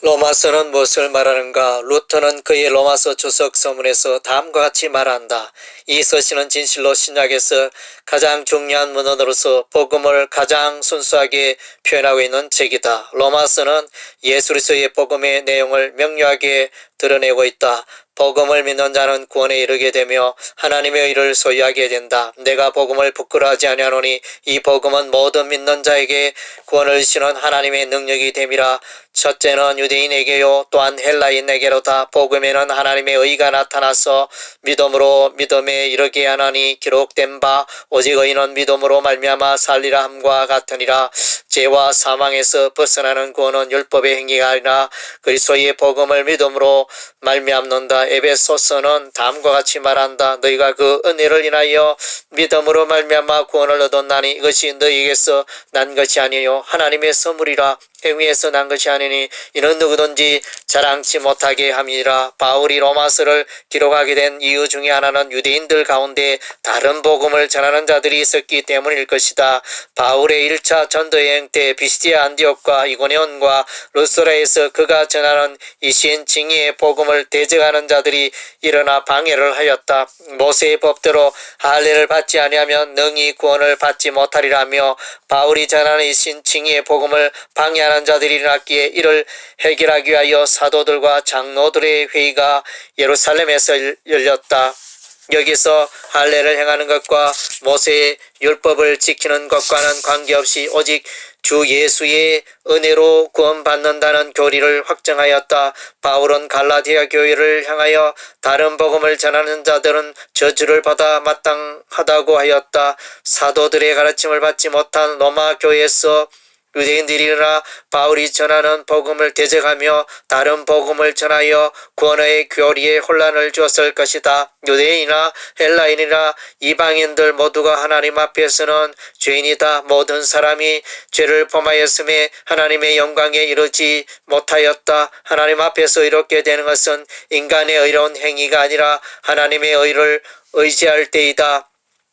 로마서는 무엇을 말하는가? 루터는 그의 로마서 주석 서문에서 다음과 같이 말한다. 이 서신은 진실로 신약에서 가장 중요한 문헌으로서 복음을 가장 순수하게 표현하고 있는 책이다. 로마서는 예수 그리스도의 복음의 내용을 명료하게 드러내고 있다. 복음을 믿는 자는 구원에 이르게 되며 하나님의 의를 소유하게 된다. 내가 복음을 부끄러워하지 아니하노니 이 복음은 모든 믿는 자에게 구원을 주시는 하나님의 능력이 됨이라. 첫째는 유대인에게요 또한 헬라인에게로다. 복음에는 하나님의 의가 나타나서 믿음으로 믿음에 이르게 하나니 기록된 바 오직 의인은 믿음으로 말미암아 살리라 함과 같으니라. 죄와 사망에서 벗어나는 구원은 율법의 행위가 아니라 그리스도의 복음을 믿음으로 말미암는다. 에베소서는 다음과 같이 말한다. 너희가 그 은혜를 인하여 믿음으로 말미암아 구원을 얻었나니 이것이 너희에게서 난 것이 아니요 하나님의 선물이라. 행위에서 난 것이 아니니 이는 누구든지 자랑치 못하게 함이라. 바울이 로마서를 기록하게 된 이유 중에 하나는 유대인들 가운데 다른 복음을 전하는 자들이 있었기 때문일 것이다. 바울의 1차 전도여행 때 비시디아 안디옥과 이고니온과 루스라에서 그가 전하는 이신 징의의 복음을 대적하는 자들이 일어나 방해를 하였다. 모세의 법대로 할례를 받지 아니하면 능히 구원을 받지 못하리라며 바울이 전하는 이신 징의의 복음을 방해하는 자들이 일어났기에 이를 해결하기 위하여 사도들과 장로들의 회의가 예루살렘에서 열렸다. 여기서 할례를 행하는 것과 모세의 율법을 지키는 것과는 관계없이 오직 주 예수의 은혜로 구원받는다는 교리를 확정하였다. 바울은 갈라디아 교회를 향하여 다른 복음을 전하는 자들은 저주를 받아 마땅하다고 하였다. 사도들의 가르침을 받지 못한 로마 교회에서 유대인들이 일어나 바울이 전하는 복음을 대적하며 다른 복음을 전하여 구원의 교리에 혼란을 주었을 것이다. 유대인이나 헬라인이나 이방인들 모두가 하나님 앞에서는 죄인이다. 모든 사람이 죄를 범하였음에 하나님의 영광에 이르지 못하였다. 하나님 앞에서 이렇게 되는 것은 인간의 의로운 행위가 아니라 하나님의 의를 의지할 때이다.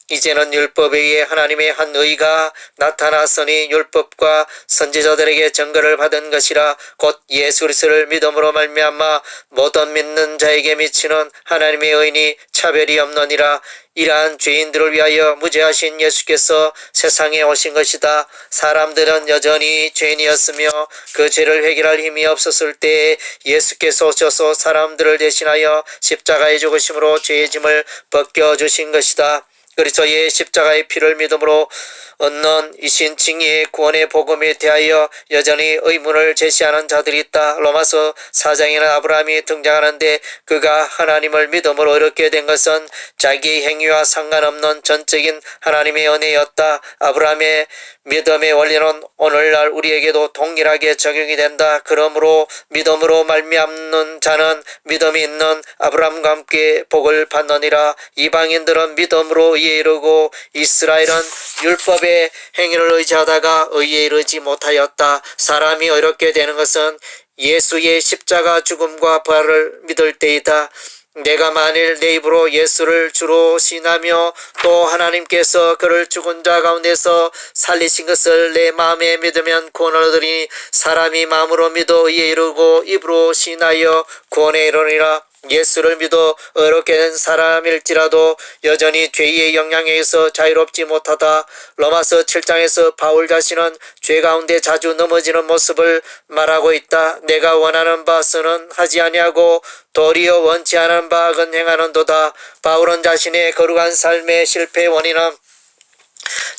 이제는 율법에 의해 하나님의 한 의가 나타났으니 율법과 선지자들에게 증거를 받은 것이라. 곧 예수 그리스도를 믿음으로 말미암아 모든 믿는 자에게 미치는 하나님의 의인이 차별이 없느니라. 이러한 죄인들을 위하여 무죄하신 예수께서 세상에 오신 것이다. 사람들은 여전히 죄인이었으며 그 죄를 해결할 힘이 없었을 때에 예수께서 오셔서 사람들을 대신하여 십자가에 죽으심으로 죄의 짐을 벗겨주신 것이다. 그리스도의 십자가의 피를 믿음으로 얻는 이신 징의의 구원의 복음에 대하여 여전히 의문을 제시하는 자들이 있다. 로마서 4장에는 아브라함이 등장하는데 그가 하나님을 믿음으로 얻게 된 것은 자기 행위와 상관없는 전적인 하나님의 은혜였다. 아브라함의 믿음의 원리는 오늘날 우리에게도 동일하게 적용이 된다. 그러므로 믿음으로 말미암는 자는 믿음이 있는 아브라함과 함께 복을 받느니라. 이방인들은 믿음으로 의에 이르고 이스라엘은 율법의 행위를 의지하다가 의에 이르지 못하였다. 사람이 어렵게 되는 것은 예수의 십자가 죽음과 부활을 믿을 때이다. 내가 만일 내 입으로 예수를 주로 신하며 또 하나님께서 그를 죽은 자 가운데서 살리신 것을 내 마음에 믿으면 구원을 얻으니 사람이 마음으로 믿어 의에 이르고 입으로 신하여 구원에 이르니라. 예수를 믿어 어렵게 된 사람일지라도 여전히 죄의 영향에 의해서 자유롭지 못하다. 로마서 7장에서 바울 자신은 죄 가운데 자주 넘어지는 모습을 말하고 있다. 내가 원하는 바서는 하지 아니하고 도리어 원치 않은 바 악은 행하는도다. 바울은 자신의 거룩한 삶의 실패의 원인은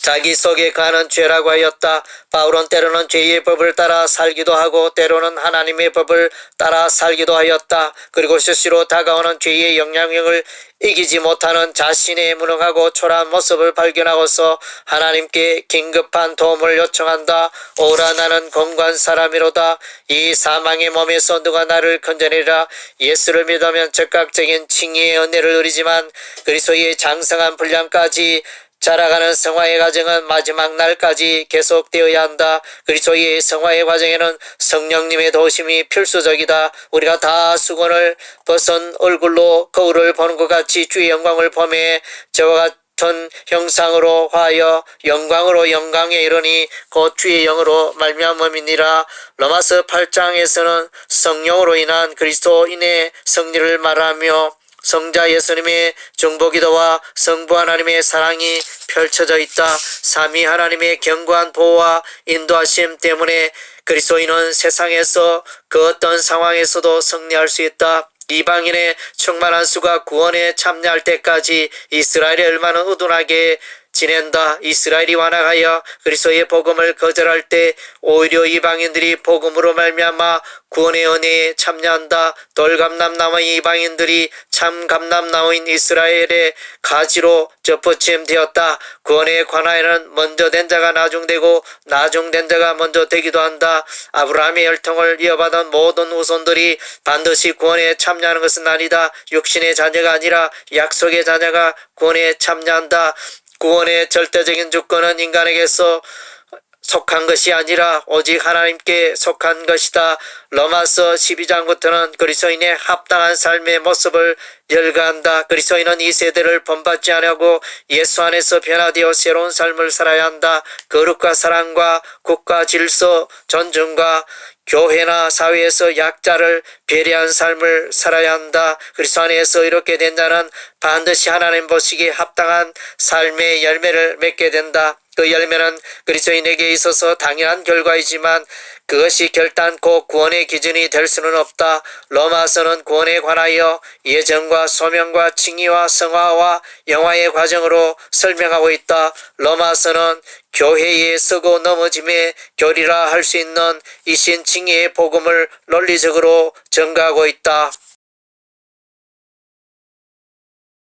자기 속에 가는 죄라고 하였다. 바울은 때로는 죄의 법을 따라 살기도 하고 때로는 하나님의 법을 따라 살기도 하였다. 그리고 수시로 다가오는 죄의 영향력을 이기지 못하는 자신의 무능하고 초라한 모습을 발견하고서 하나님께 긴급한 도움을 요청한다. 오라 나는 공고한 사람이로다. 이 사망의 몸에서 누가 나를 건져내리라. 예수를 믿으면 즉각적인 칭의의 은혜를 누리지만 그리스도의 장성한 분량까지 자라가는 성화의 과정은 마지막 날까지 계속되어야 한다. 그리스도의 성화의 과정에는 성령님의 도우심이 필수적이다. 우리가 다 수건을 벗은 얼굴로 거울을 보는 것 같이 주의 영광을 보매 저와 같은 형상으로 화하여 영광으로 영광에 이르니 곧 주의 영으로 말미암음이니라. 로마서 8장에서는 성령으로 인한 그리스도인의 승리를 말하며 성자 예수님의 중보기도와 성부 하나님의 사랑이 펼쳐져 있다. 삼위 하나님의 견고한 보호와 인도하심 때문에 그리스도인은 세상에서 그 어떤 상황에서도 승리할 수 있다. 이방인의 충만한 수가 구원에 참여할 때까지 이스라엘이 얼마나 의존하게 지낸다. 이스라엘이 완악하여 그리스도의 복음을 거절할 때 오히려 이방인들이 복음으로 말미암아 구원의 은혜에 참여한다. 돌감람나무의 이방인들이 참 감람나무인 이스라엘의 가지로 접붙임되었다. 구원에 관하여는 먼저 된 자가 나중되고 나중된 자가 먼저 되기도 한다. 아브라함의 혈통을 이어받은 모든 후손들이 반드시 구원에 참여하는 것은 아니다. 육신의 자녀가 아니라 약속의 자녀가 구원에 참여한다. 구원의 절대적인 주권은 인간에게서 속한 것이 아니라 오직 하나님께 속한 것이다. 로마서 12장부터는 그리스도인의 합당한 삶의 모습을 열거한다. 그리스도인은 이 세대를 본받지 않으려고 예수 안에서 변화되어 새로운 삶을 살아야 한다. 거룩과 사랑과 국가 질서, 존중과 교회나 사회에서 약자를 배려한 삶을 살아야 한다. 그리스도 안에서 이렇게 된 자는 반드시 하나님 보시기에 합당한 삶의 열매를 맺게 된다. 그 열매는 그리스도인에게 있어서 당연한 결과이지만 그것이 결단코 구원의 기준이 될 수는 없다. 로마서는 구원에 관하여 예정과 소명과 칭의와 성화와 영화의 과정으로 설명하고 있다. 로마서는 교회에 서고 넘어짐의 교리라 할 수 있는 이신 칭의의 복음을 논리적으로 전가하고 있다.